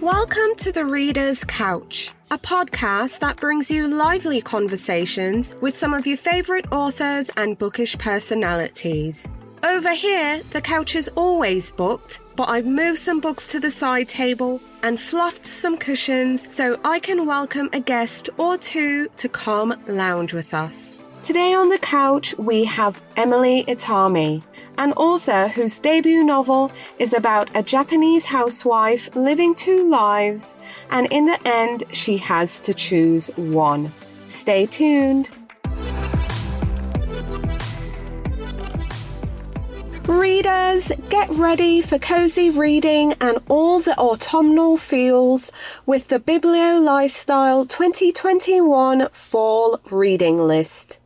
Welcome to The Reader's Couch, a podcast that brings you lively conversations with some of your favourite authors and bookish personalities. Over here, the couch is always booked, but I've moved some books to the side table and fluffed some cushions so I can welcome a guest or two to come lounge with us. Today on the couch, we have Emily Itami, an author whose debut novel is about a Japanese housewife living two lives, and in the end, she has to choose one. Stay tuned. Readers, get ready for cozy reading and all the autumnal feels with the Biblio Lifestyle 2021 Fall Reading List.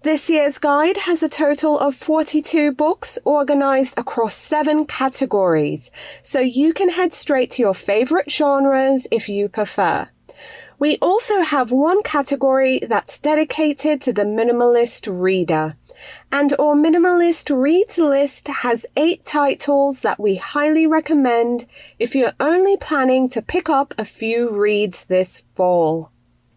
This year's guide has a total of 42 books organized across 7 categories, so you can head straight to your favorite genres if you prefer. We also have one category that's dedicated to the minimalist reader, and our Minimalist Reads list has 8 titles that we highly recommend if you're only planning to pick up a few reads this fall.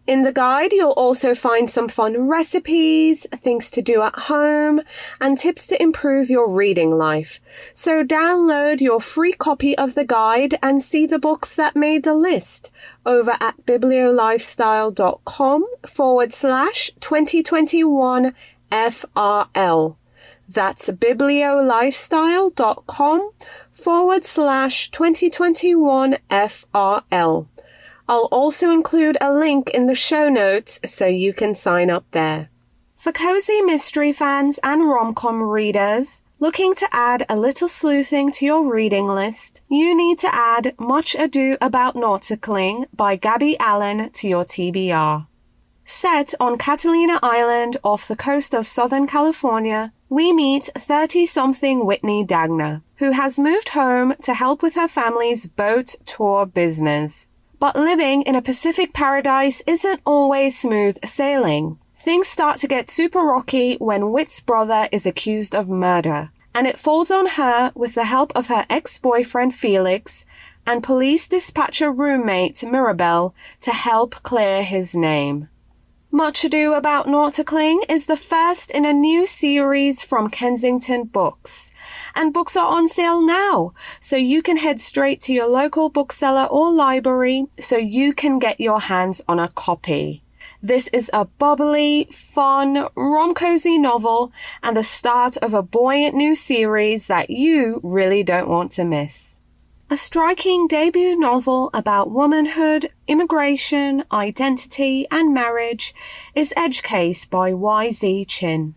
In the guide, you'll also find some fun recipes, things to do at home, and tips to improve your reading life. So download your free copy of the guide and see the books that made the list over at bibliolifestyle.com/2021 FRL. That's bibliolifestyle.com/2021 FRL. I'll also include a link in the show notes so you can sign up there. For cozy mystery fans and rom-com readers looking to add a little sleuthing to your reading list, you need to add Much Ado About Nauticaling by Gabby Allen to your TBR. Set on Catalina Island off the coast of Southern California, we meet 30-something Whitney Dagner, who has moved home to help with her family's boat tour business. But living in a Pacific paradise isn't always smooth sailing. Things start to get super rocky when Whit's brother is accused of murder, and it falls on her with the help of her ex-boyfriend Felix and police dispatch a roommate Mirabelle to help clear his name. Much Ado About Nauticaling is the first in a new series from Kensington Books, and books are on sale now, so you can head straight to your local bookseller or library so you can get your hands on a copy. This is a bubbly, fun, rom-cozy novel and the start of a buoyant new series that you really don't want to miss. A striking debut novel about womanhood, immigration, identity, and marriage is Edge Case by Y.Z. Chin.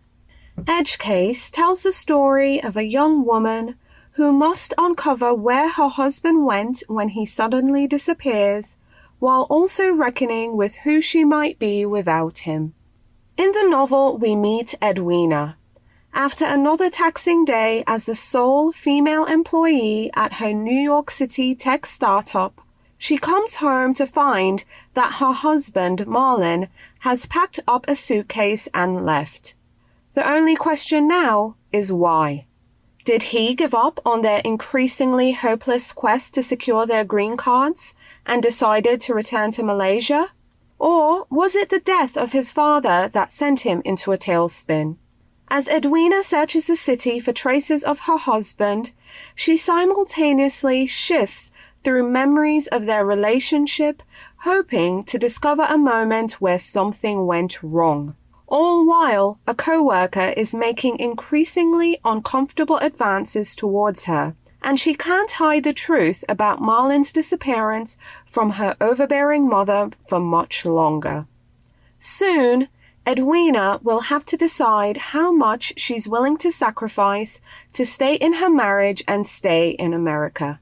Edge Case tells the story of a young woman who must uncover where her husband went when he suddenly disappears, while also reckoning with who she might be without him. In the novel, we meet Edwina. After another taxing day as the sole female employee at her New York City tech startup, she comes home to find that her husband, Marlin, has packed up a suitcase and left. The only question now is why. Did he give up on their increasingly hopeless quest to secure their green cards and decided to return to Malaysia? Or was it the death of his father that sent him into a tailspin? As Edwina searches the city for traces of her husband, she simultaneously shifts through memories of their relationship, hoping to discover a moment where something went wrong. All while, a coworker is making increasingly uncomfortable advances towards her, and she can't hide the truth about Marlin's disappearance from her overbearing mother for much longer. Soon, Edwina will have to decide how much she's willing to sacrifice to stay in her marriage and stay in America.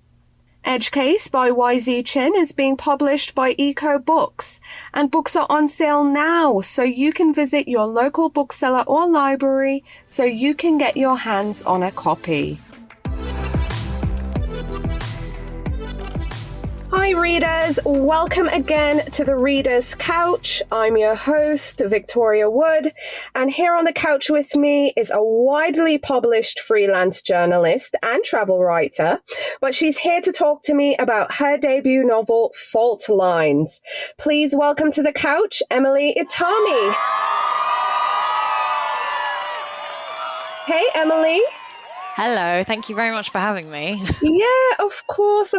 Edge Case by Y.Z. Chin is being published by Eco Books, and books are on sale now, so you can visit your local bookseller or library so you can get your hands on a copy. Hi Hi readers, welcome again to the Reader's Couch. I'm your host, Victoria Wood, and here on the couch with me is a widely published freelance journalist and travel writer, but she's here to talk to me about her debut novel, Fault Lines. Please welcome to the couch, Emily Itami. Hey, Emily. Hello, thank you very much for having me. Yeah, of course.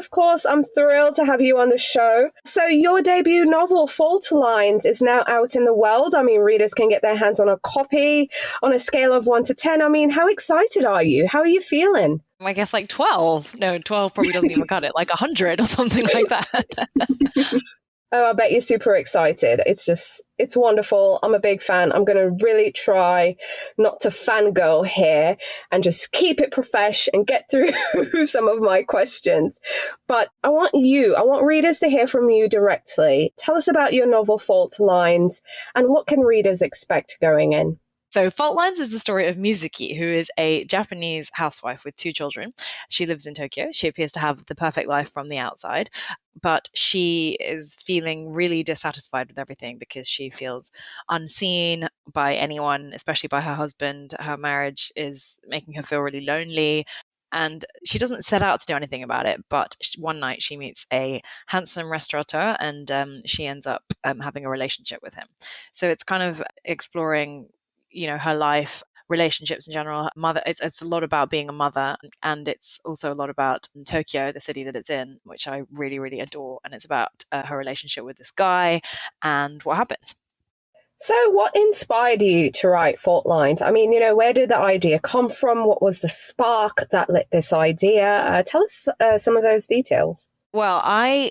I'm thrilled to have you on the show. So your debut novel, Fault Lines, is now out in the world. I mean, readers can get their hands on a copy on a scale of 1 to 10. I mean, how excited are you? How are you feeling? I guess like 12. No, 12 probably doesn't even cut it. Like 100 or something like that. Oh, I bet you're super excited. It's wonderful. I'm a big fan. I'm going to really try not to fangirl here and just keep it profesh and get through some of my questions. But I want readers to hear from you directly. Tell us about your novel, Fault Lines, and what can readers expect going in? So Fault Lines is the story of Mizuki, who is a Japanese housewife with 2 children. She lives in Tokyo. She appears to have the perfect life from the outside, but she is feeling really dissatisfied with everything because she feels unseen by anyone, especially by her husband. Her marriage is making her feel really lonely. And she doesn't set out to do anything about it, but one night she meets a handsome restaurateur and she ends up having a relationship with him. So it's kind of exploring her life, relationships in general. It's a lot about being a mother, and it's also a lot about Tokyo, the city that it's in, which I really, really adore. And it's about her relationship with this guy and what happens. So what inspired you to write Fault Lines? I mean, where did the idea come from? What was the spark that lit this idea? Tell us some of those details. Well, I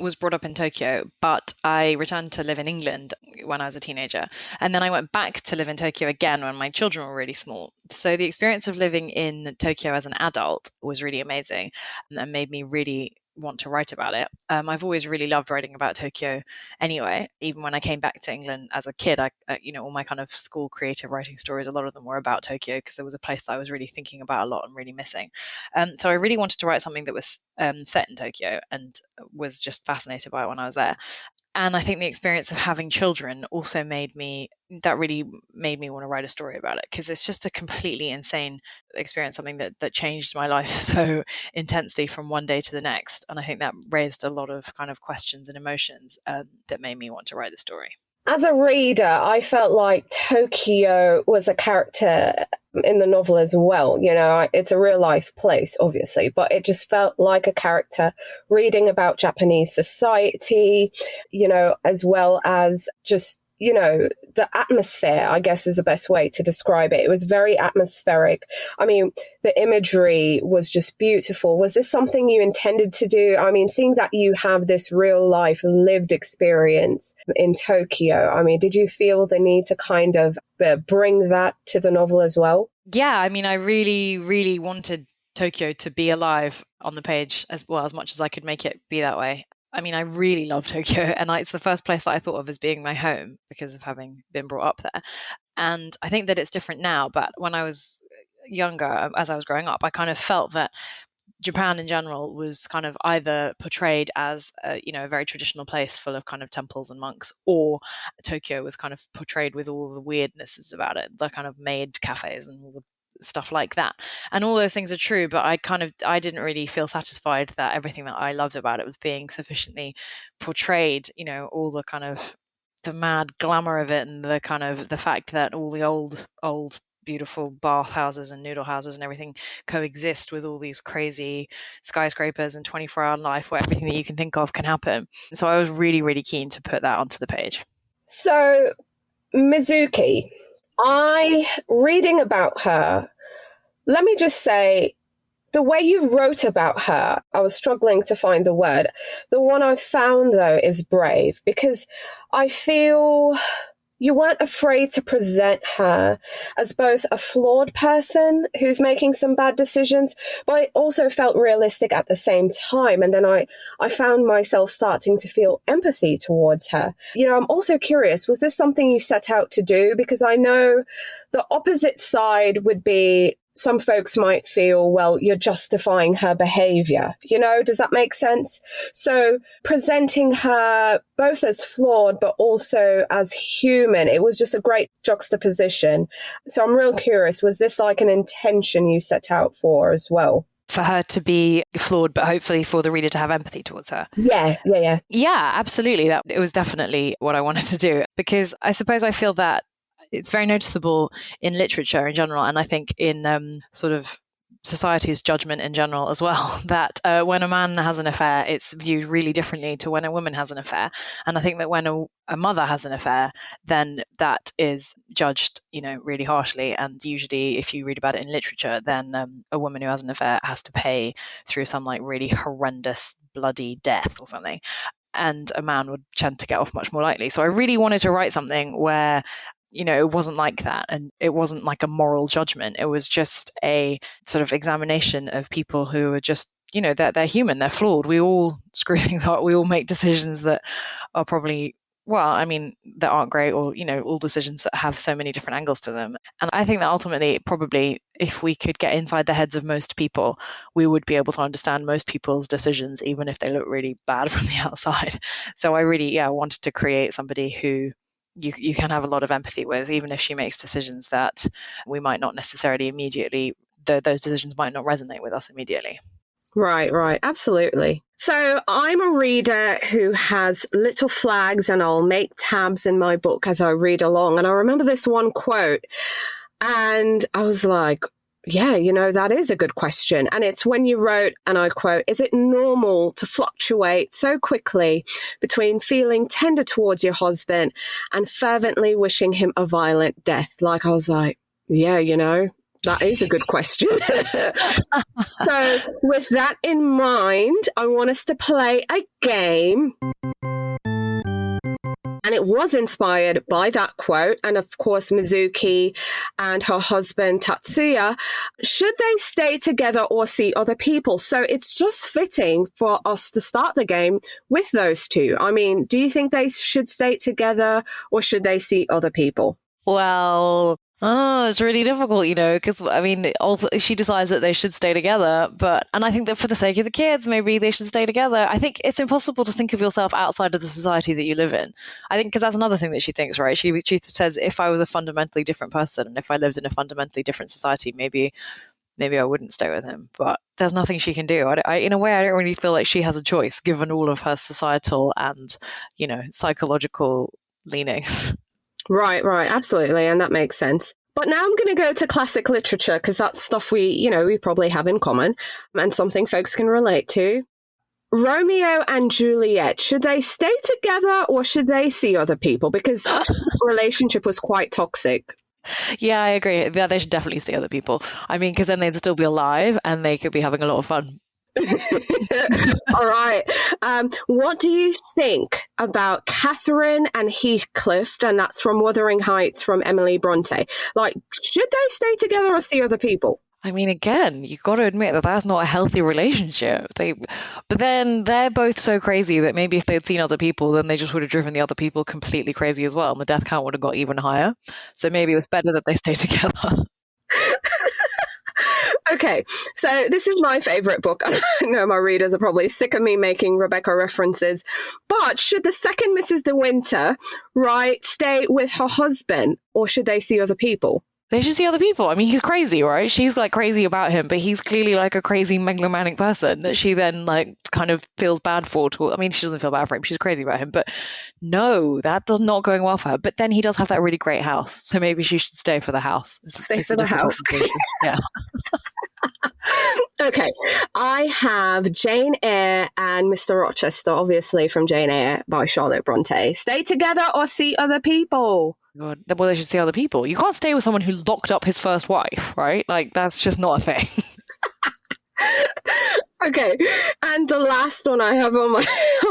was brought up in Tokyo, but I returned to live in England when I was a teenager. And then I went back to live in Tokyo again when my children were really small. So the experience of living in Tokyo as an adult was really amazing and made me really want to write about it. I've always really loved writing about Tokyo anyway. Even when I came back to England as a kid, all my kind of school creative writing stories, a lot of them were about Tokyo because there was a place that I was really thinking about a lot and really missing. So I really wanted to write something that was set in Tokyo and was just fascinated by it when I was there. And I think the experience of having children also really made me want to write a story about it, because it's just a completely insane experience, something that changed my life so intensely from one day to the next. And I think that raised a lot of kind of questions and emotions that made me want to write the story. As a reader, I felt like Tokyo was a character in the novel as well. It's a real life place, obviously, but it just felt like a character reading about Japanese society, as well as just the atmosphere, I guess, is the best way to describe it. It was very atmospheric. I mean, the imagery was just beautiful. Was this something you intended to do? I mean, seeing that you have this real life lived experience in Tokyo, I mean, did you feel the need to kind of bring that to the novel as well? Yeah, I mean, I really, really wanted Tokyo to be alive on the page as much as I could make it be that way. I mean, I really love Tokyo, and it's the first place that I thought of as being my home because of having been brought up there. And I think that it's different now, but when I was younger, as I was growing up, I kind of felt that Japan in general was kind of either portrayed as a very traditional place full of kind of temples and monks, or Tokyo was kind of portrayed with all the weirdnesses about it, the kind of maid cafes and all the stuff like that. And all those things are true, but I didn't really feel satisfied that everything that I loved about it was being sufficiently portrayed, all the kind of the mad glamour of it, and the kind of the fact that all the old beautiful bathhouses and noodle houses and everything coexist with all these crazy skyscrapers and 24-hour life where everything that you can think of can happen. So I was really, really keen to put that onto the page. So Mizuki, reading about her, let me just say, the way you wrote about her, I was struggling to find the word. The one I found, though, is brave, because I feel you weren't afraid to present her as both a flawed person who's making some bad decisions, but it also felt realistic at the same time. And then I found myself starting to feel empathy towards her. I'm also curious, was this something you set out to do? Because I know the opposite side would be some folks might feel, well, you're justifying her behavior. You know, does that make sense? So presenting her both as flawed, but also as human, it was just a great juxtaposition. So I'm real curious, was this like an intention you set out for as well? For her to be flawed, but hopefully for the reader to have empathy towards her. Yeah. Yeah, absolutely. It was definitely what I wanted to do, because I suppose I feel that it's very noticeable in literature in general, and I think in sort of society's judgment in general as well, that when a man has an affair, it's viewed really differently to when a woman has an affair. And I think that when a mother has an affair, then that is judged, really harshly. And usually, if you read about it in literature, then a woman who has an affair has to pay through some like really horrendous, bloody death or something. And a man would tend to get off much more lightly. So I really wanted to write something where it wasn't like that, and it wasn't like a moral judgment. It was just a sort of examination of people who are just, they're human, they're flawed. We all screw things up. We all make decisions that are probably, that aren't great, or, all decisions that have so many different angles to them. And I think that ultimately, probably, if we could get inside the heads of most people, we would be able to understand most people's decisions, even if they look really bad from the outside. So I really, wanted to create somebody who you can have a lot of empathy with, even if she makes decisions that we might not necessarily immediately, those decisions might not resonate with us immediately. Right. Absolutely. So I'm a reader who has little flags, and I'll make tabs in my book as I read along. And I remember this one quote, and I was like, yeah, that is a good question. And it's when you wrote, and I quote, "Is it normal to fluctuate so quickly between feeling tender towards your husband and fervently wishing him a violent death?" Like, I was like, yeah, that is a good question. So with that in mind, I want us to play a game. And it was inspired by that quote. And of course, Mizuki and her husband, Tatsuya, should they stay together or see other people? So it's just fitting for us to start the game with those two. I mean, do you think they should stay together or should they see other people? Well, it's really difficult, because she decides that they should stay together, and I think that for the sake of the kids, maybe they should stay together. I think it's impossible to think of yourself outside of the society that you live in. I think because that's another thing that she thinks, right? She says, if I was a fundamentally different person and if I lived in a fundamentally different society, maybe I wouldn't stay with him. But there's nothing she can do. In a way, I don't really feel like she has a choice, given all of her societal and, psychological leanings. Right. Absolutely. And that makes sense. But now I'm going to go to classic literature because that's stuff we probably have in common and something folks can relate to. Romeo and Juliet, should they stay together or should they see other people? Because the relationship was quite toxic. Yeah, I agree. Yeah, they should definitely see other people. Because then they'd still be alive and they could be having a lot of fun. All right. What do you think about Catherine and Heathcliff? And that's from Wuthering Heights from Emily Bronte. Like, should they stay together or see other people? Again, you've got to admit that that's not a healthy relationship. But then they're both so crazy that maybe if they'd seen other people, then they just would have driven the other people completely crazy as well. And the death count would have got even higher. So maybe it's better that they stay together. Okay, so this is my favorite book. I know my readers are probably sick of me making Rebecca references, but should the second Mrs. De Winter, stay with her husband or should they see other people? They should see other people. He's crazy, right? She's like crazy about him, but he's clearly like a crazy megalomaniac person that she then like kind of feels bad for. She doesn't feel bad for him. She's crazy about him, but no, that does not going well for her. But then he does have that really great house, so maybe she should stay for the house. Stay for the house. Yeah. Okay, I have Jane Eyre and Mr. Rochester, obviously from Jane Eyre by Charlotte Bronte. Stay together or see other people? God. Well, they should see other people. You can't stay with someone who locked up his first wife, right? Like, that's just not a thing. Okay, and the last one I have on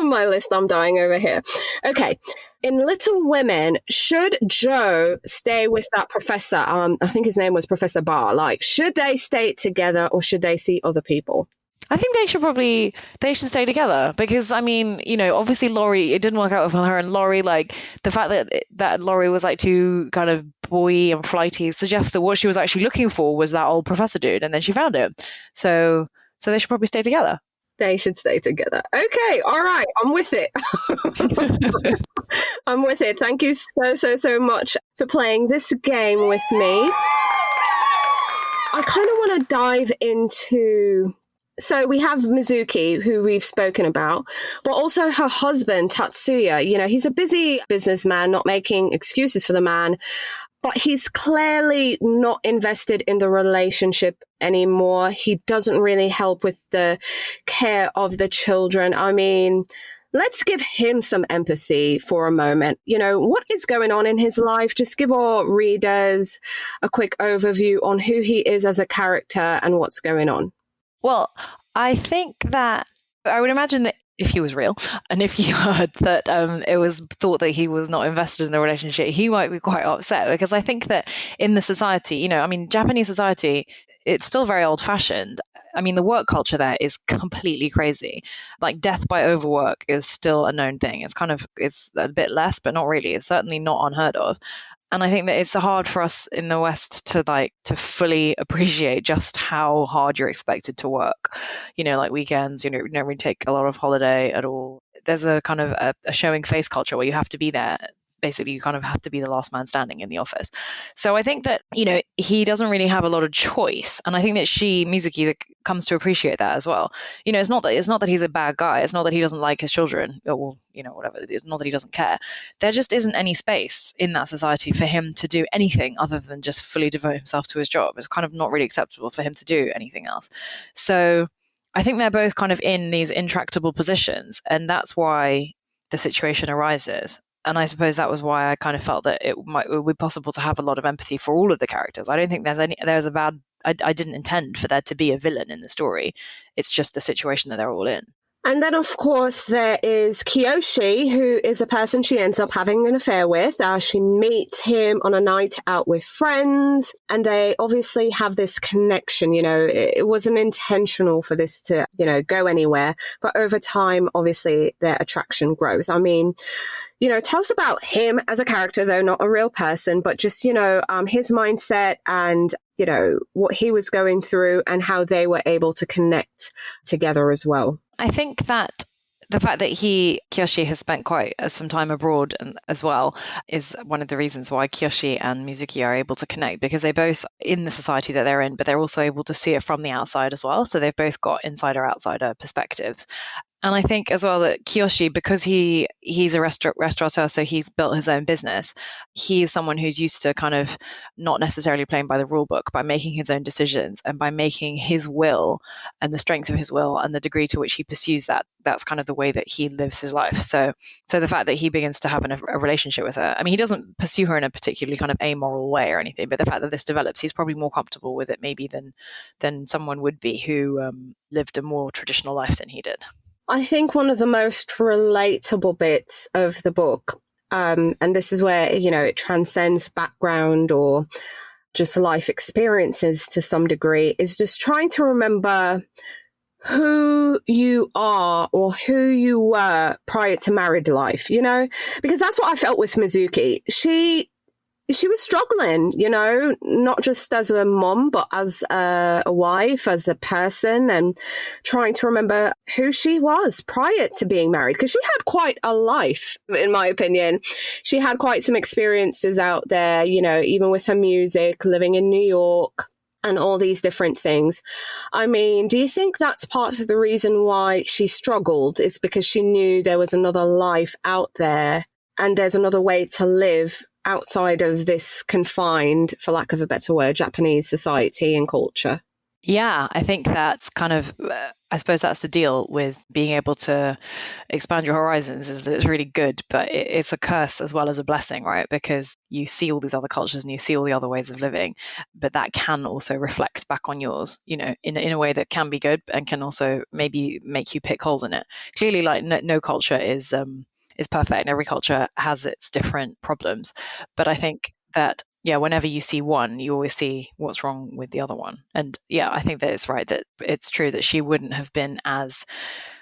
my list, I'm dying over here. Okay, in Little Women, should Joe stay with that professor? I think his name was Professor Barr. Like, should they stay together or should they see other people? I think they should stay together because, obviously Laurie, it didn't work out with her and Laurie, like the fact that Laurie was like too kind of boy and flighty suggests that what she was actually looking for was that old professor dude, and then she found him. So they should probably stay together. They should stay together. Okay, all right, I'm with it. I'm with it. Thank you so much for playing this game with me. I kind of want to dive into... So we have Mizuki, who we've spoken about, but also her husband, Tatsuya. You know, he's a busy businessman, not making excuses for the man, but he's clearly not invested in the relationship anymore. He doesn't really help with the care of the children. I mean, let's give him some empathy for a moment. You know, what is going on in his life? Just give our readers a quick overview on who he is as a character and what's going on. Well, I think that I would imagine that if he was real and if he heard that it was thought that he was not invested in the relationship, he might be quite upset, because I think that in the society, you know, I mean, Japanese society, it's still very old fashioned. I mean, the work culture there is completely crazy. Like, death by overwork is still a known thing. It's a bit less, but not really. It's certainly not unheard of. And I think that it's hard for us in the West to fully appreciate just how hard you're expected to work. You know, like weekends, you know, you don't really take a lot of holiday at all. There's a kind of a showing face culture where you have to be there. Basically, you kind of have to be the last man standing in the office. So I think that, you know, he doesn't really have a lot of choice. And I think that Mizuki, comes to appreciate that as well. You know, it's not that he's a bad guy. It's not that he doesn't like his children, or, you know, whatever. It's not that he doesn't care. There just isn't any space in that society for him to do anything other than just fully devote himself to his job. It's kind of not really acceptable for him to do anything else. So I think they're both kind of in these intractable positions, and that's why the situation arises. And I suppose that was why I kind of felt that it would be possible to have a lot of empathy for all of the characters. I don't think I didn't intend for there to be a villain in the story. It's just the situation that they're all in. And then, of course, there is Kiyoshi, who is a person she ends up having an affair with. She meets him on a night out with friends, and they obviously have this connection. You know, it wasn't intentional for this to, you know, go anywhere. But over time, obviously, their attraction grows. I mean, you know, tell us about him as a character, though not a real person, but just, you know, his mindset and, you know, what he was going through and how they were able to connect together as well. I think that the fact that Kiyoshi has spent quite some time abroad as well is one of the reasons why Kiyoshi and Mizuki are able to connect, because they both in the society that they're in, but they're also able to see it from the outside as well. So they've both got insider-outsider perspectives. And I think as well that Kiyoshi, because he's a restaurateur, so he's built his own business, he's someone who's used to kind of not necessarily playing by the rule book, by making his own decisions and by making his will and the strength of his will and the degree to which he pursues that's kind of the way that he lives his life. So the fact that he begins to have a relationship with her, I mean, he doesn't pursue her in a particularly kind of amoral way or anything, but the fact that this develops, he's probably more comfortable with it maybe than someone would be who lived a more traditional life than he did. I think one of the most relatable bits of the book, and this is where, you know, it transcends background or just life experiences to some degree, is just trying to remember who you are or who you were prior to married life, you know, because that's what I felt with Mizuki. She was struggling, you know, not just as a mom, but as a wife, as a person, and trying to remember who she was prior to being married. Because she had quite a life, in my opinion. She had quite some experiences out there, you know, even with her music, living in New York, and all these different things. I mean, do you think that's part of the reason why she struggled? Is because she knew there was another life out there and there's another way to live outside of this confined, for lack of a better word, Japanese society and culture? Yeah, I think that's kind of, I suppose that's the deal with being able to expand your horizons, is that it's really good, but it's a curse as well as a blessing, right? Because you see all these other cultures and you see all the other ways of living, but that can also reflect back on yours, you know, in a way that can be good and can also maybe make you pick holes in it. Clearly, like no culture is perfect, and every culture has its different problems. But I think that, yeah, whenever you see one, you always see what's wrong with the other one. And yeah, I think that it's right, that it's true that she wouldn't have been as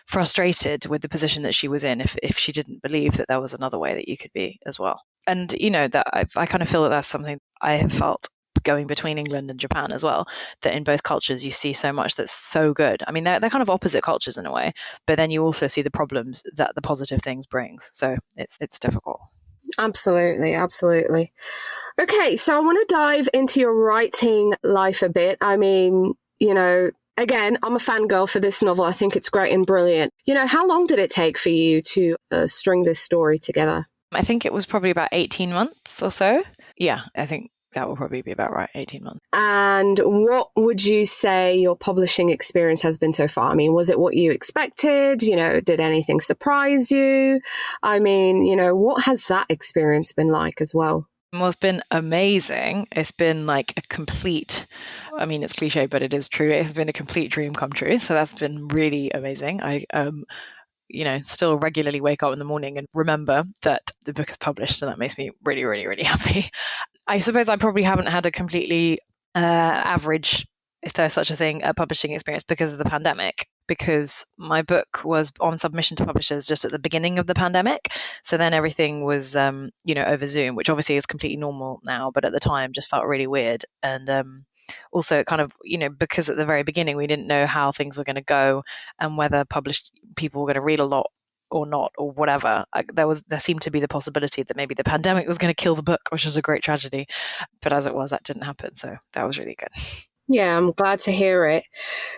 frustrated with the position that she was in if she didn't believe that there was another way that you could be as well. And, you know, that I kind of feel that that's something I have felt going between England and Japan as well, that in both cultures you see so much that's so good. I mean, they're kind of opposite cultures in a way, but then you also see the problems that the positive things brings. So it's difficult. Absolutely, absolutely. Okay, so I want to dive into your writing life a bit. I mean, again, I'm a fangirl for this novel. I think it's great and brilliant. How long did it take for you to string this story together? I think it was probably about 18 months or so. Yeah, I think that will probably be about right, 18 months. And what would you say your publishing experience has been so far? I mean, was it what you expected? Did anything surprise you? I mean, what has that experience been like as well? Well, it's been amazing. It's been like a complete, I mean, it's cliche, but it is true. It has been a complete dream come true. So that's been really amazing. I still regularly wake up in the morning and remember that the book is published, and that makes me really, really, really happy. I suppose I probably haven't had a completely average, if there's such a thing, a publishing experience because of the pandemic, because my book was on submission to publishers just at the beginning of the pandemic. So then everything was, over Zoom, which obviously is completely normal now, but at the time just felt really weird. And also kind of, because at the very beginning we didn't know how things were going to go and whether published people were going to read a lot or not, or whatever. There seemed to be the possibility that maybe the pandemic was going to kill the book, which was a great tragedy. But as it was, that didn't happen. So that was really good. Yeah, I'm glad to hear it.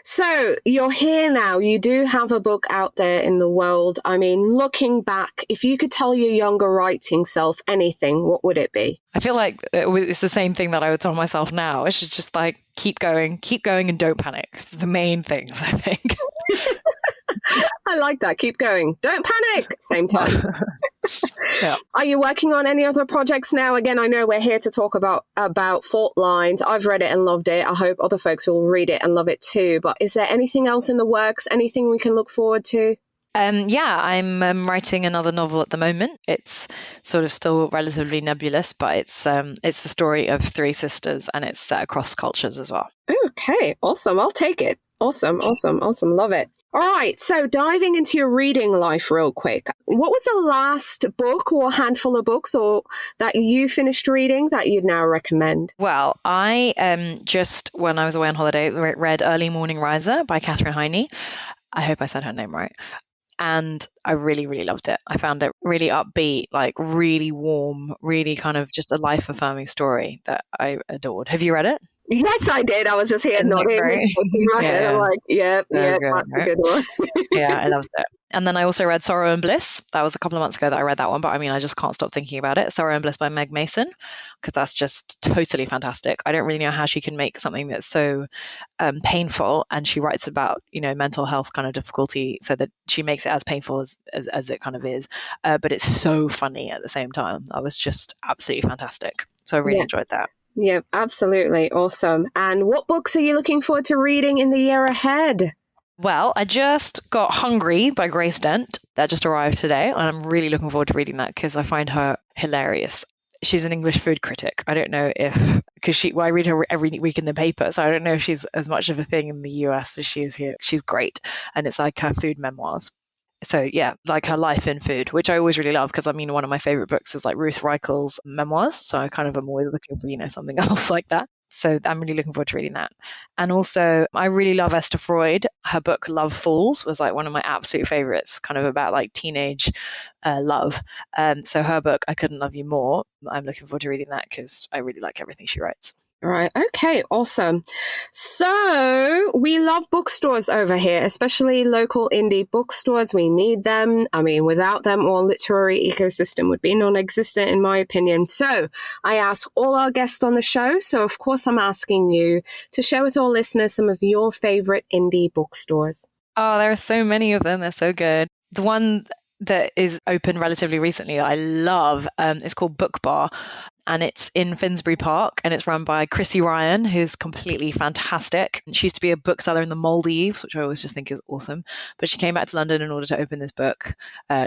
So you're here now. You do have a book out there in the world. I mean, looking back, if you could tell your younger writing self anything, what would it be? I feel like it's the same thing that I would tell myself now. It's just like, keep going and don't panic. The main things, I think. I like that. Keep going. Don't panic. Same time. Yeah. Are you working on any other projects now? Again, I know we're here to talk about Fault Lines. I've read it and loved it. I hope other folks will read it and love it too. But is there anything else in the works? Anything we can look forward to? Yeah, I'm writing another novel at the moment. It's sort of still relatively nebulous, but it's the story of three sisters, and it's set across cultures as well. Okay, awesome. I'll take it. Awesome. Love it. All right, so diving into your reading life real quick. What was the last book or handful of books or that you finished reading that you'd now recommend? Well, I just, when I was away on holiday, read Early Morning Riser by Katherine Heine. I hope I said her name right. And I really, really loved it. I found it really upbeat, like really warm, really kind of just a life-affirming story that I adored. Have you read it? Yes, I did. I was just here nodding. Yeah. I'm like, Good, that's right? a good one. Yeah, I loved it. And then I also read Sorrow and Bliss. That was a couple of months ago that I read that one, but I mean, I just can't stop thinking about it. Sorrow and Bliss by Meg Mason, because that's just totally fantastic. I don't really know how she can make something that's so painful, and she writes about, mental health kind of difficulty, so that she makes it as painful as it kind of is, but it's so funny at the same time. That was just absolutely fantastic. So I really enjoyed that. Yeah, absolutely. Awesome. And what books are you looking forward to reading in the year ahead? Well, I just got Hungry by Grace Dent. That just arrived today, and I'm really looking forward to reading that because I find her hilarious. She's an English food critic. I don't know because I read her every week in the paper, so I don't know if she's as much of a thing in the US as she is here. She's great, and it's like her food memoirs. So yeah, like her life in food, which I always really love, because I mean, one of my favorite books is like Ruth Reichel's memoirs. So I kind of am always looking for, something else like that. So I'm really looking forward to reading that. And also, I really love Esther Freud. Her book Love Falls was like one of my absolute favorites, kind of about like teenage love. So her book, I Couldn't Love You More, I'm looking forward to reading that because I really like everything she writes. Right. Okay. Awesome. So we love bookstores over here, especially local indie bookstores. We need them. I mean, without them, our literary ecosystem would be non-existent, in my opinion. So I ask all our guests on the show. So of course, I'm asking you to share with our listeners some of your favorite indie bookstores. Oh, there are so many of them. They're so good. The one that is open relatively recently that I love is called Book Bar. And it's in Finsbury Park, and it's run by Chrissy Ryan, who's completely fantastic. She used to be a bookseller in the Maldives, which I always just think is awesome. But she came back to London in order to open this book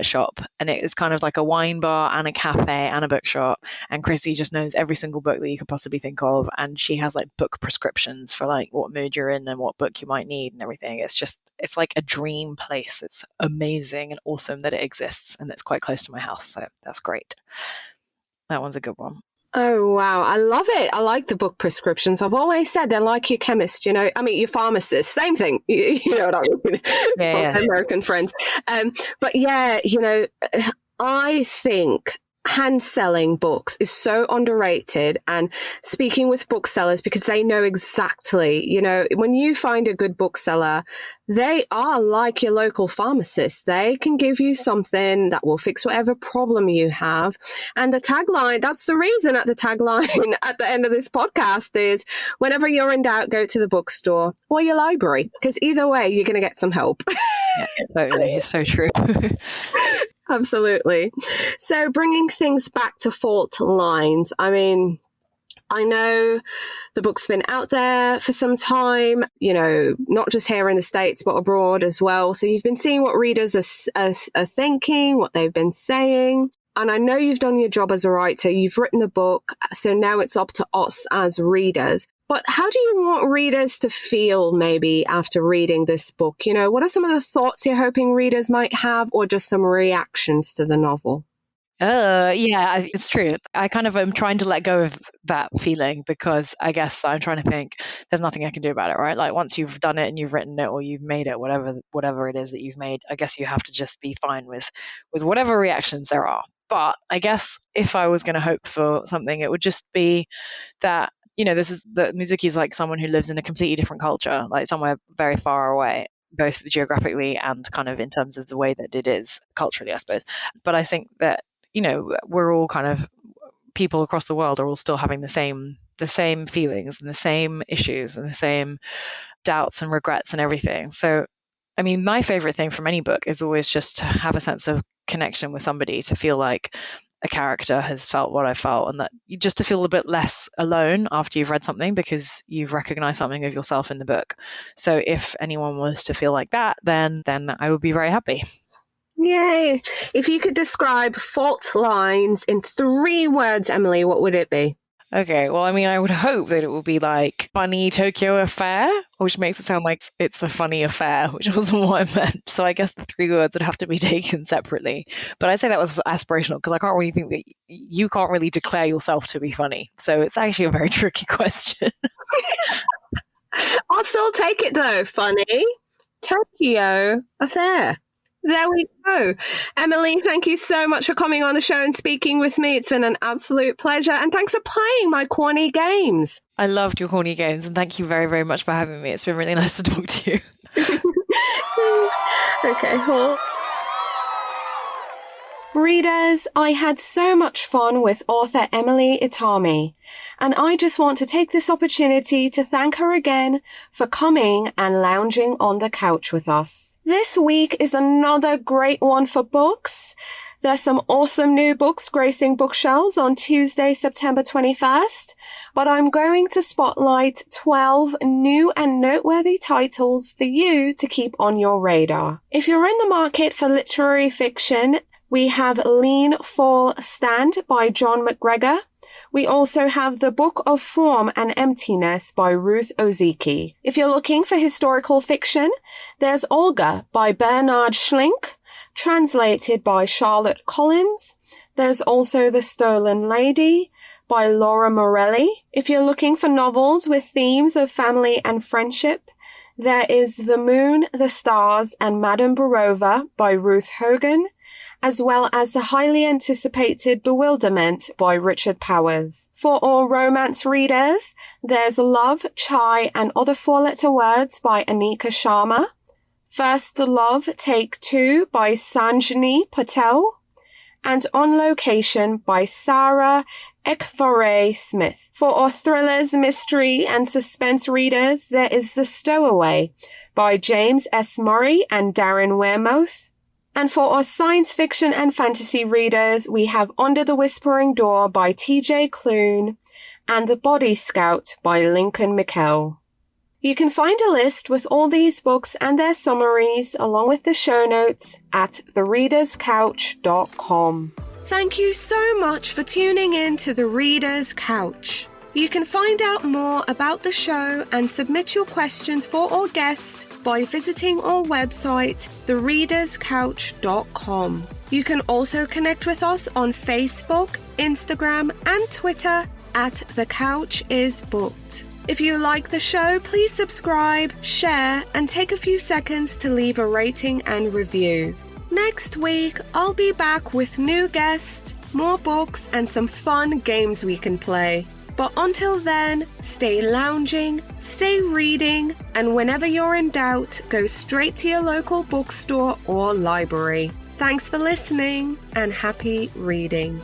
shop. And it is kind of like a wine bar and a cafe and a bookshop. And Chrissy just knows every single book that you could possibly think of. And she has like book prescriptions for like what mood you're in and what book you might need and everything. It's like a dream place. It's amazing and awesome that it exists. And it's quite close to my house. So that's great. That one's a good one. Oh, wow. I love it. I like the book prescriptions. I've always said they're like your chemist, your pharmacist, same thing. You know what I mean? Yeah. American friends. But yeah, I think hand selling books is so underrated, and speaking with booksellers, because they know exactly, when you find a good bookseller, they are like your local pharmacist. They can give you something that will fix whatever problem you have. And the tagline, that's the reason at the tagline at the end of this podcast is, whenever you're in doubt, go to the bookstore or your library, because either way, you're going to get some help. Yeah, totally. It's so true. Absolutely. So bringing things back to Fault Lines, I mean, I know the book's been out there for some time, not just here in the States, but abroad as well. So you've been seeing what readers are thinking, what they've been saying. And I know you've done your job as a writer. You've written the book. So now it's up to us as readers. But how do you want readers to feel maybe after reading this book? What are some of the thoughts you're hoping readers might have, or just some reactions to the novel? Yeah, it's true. I kind of am trying to let go of that feeling, because I guess I'm trying to think there's nothing I can do about it, right? Like, once you've done it and you've written it or you've made it, whatever it is that you've made, I guess you have to just be fine with whatever reactions there are. But I guess if I was going to hope for something, it would just be that, Mizuki is like someone who lives in a completely different culture, like somewhere very far away, both geographically and kind of in terms of the way that it is culturally, I suppose. But I think that, we're all kind of, people across the world are all still having the same feelings and the same issues and the same doubts and regrets and everything. So, I mean, my favorite thing from any book is always just to have a sense of connection with somebody, to feel like a character has felt what I felt, and that just to feel a bit less alone after you've read something, because you've recognized something of yourself in the book. So if anyone was to feel like that, then I would be very happy. Yay. If you could describe Fault Lines in 3 words, Emily, what would it be? Okay, well, I mean, I would hope that it will be like funny Tokyo affair, which makes it sound like it's a funny affair, which wasn't what I meant. So I guess the 3 words would have to be taken separately. But I'd say that was aspirational, because I can't really think that you can't really declare yourself to be funny. So it's actually a very tricky question. I'll still take it though. Funny Tokyo affair. There we go. Emily, thank you so much for coming on the show and speaking with me. It's been an absolute pleasure. And thanks for playing my corny games. I loved your corny games, and thank you very, very much for having me. It's been really nice to talk to you. Okay, cool. Readers, I had so much fun with author Emily Itami, and I just want to take this opportunity to thank her again for coming and lounging on the couch with us. This week is another great one for books. There's some awesome new books gracing bookshelves on Tuesday, September 21st, but I'm going to spotlight 12 new and noteworthy titles for you to keep on your radar. If you're in the market for literary fiction, we have Lean, Fall, Stand by John McGregor. We also have The Book of Form and Emptiness by Ruth Ozeki. If you're looking for historical fiction, there's Olga by Bernard Schlink, translated by Charlotte Collins. There's also The Stolen Lady by Laura Morelli. If you're looking for novels with themes of family and friendship, there is The Moon, the Stars, and Madame Barova by Ruth Hogan, as well as the highly anticipated Bewilderment by Richard Powers. For all romance readers, there's Love, Chai, and Other Four-Letter Words by Anika Sharma, First Love, Take 2 by Sanjani Patel, and On Location by Sarah Ekvare Smith. For our thrillers, mystery, and suspense readers, there is The Stowaway by James S. Murray and Darren Wearmouth. And for our science fiction and fantasy readers, we have Under the Whispering Door by T.J. Klune and The Body Scout by Lincoln Mikell. You can find a list with all these books and their summaries, along with the show notes, at thereaderscouch.com. Thank you so much for tuning in to The Reader's Couch. You can find out more about the show and submit your questions for our guest by visiting our website, thereaderscouch.com. You can also connect with us on Facebook, Instagram and Twitter at The Couch Is Booked. If you like the show, please subscribe, share, and take a few seconds to leave a rating and review. Next week, I'll be back with new guests, more books, and some fun games we can play. But until then, stay lounging, stay reading, and whenever you're in doubt, go straight to your local bookstore or library. Thanks for listening, and happy reading.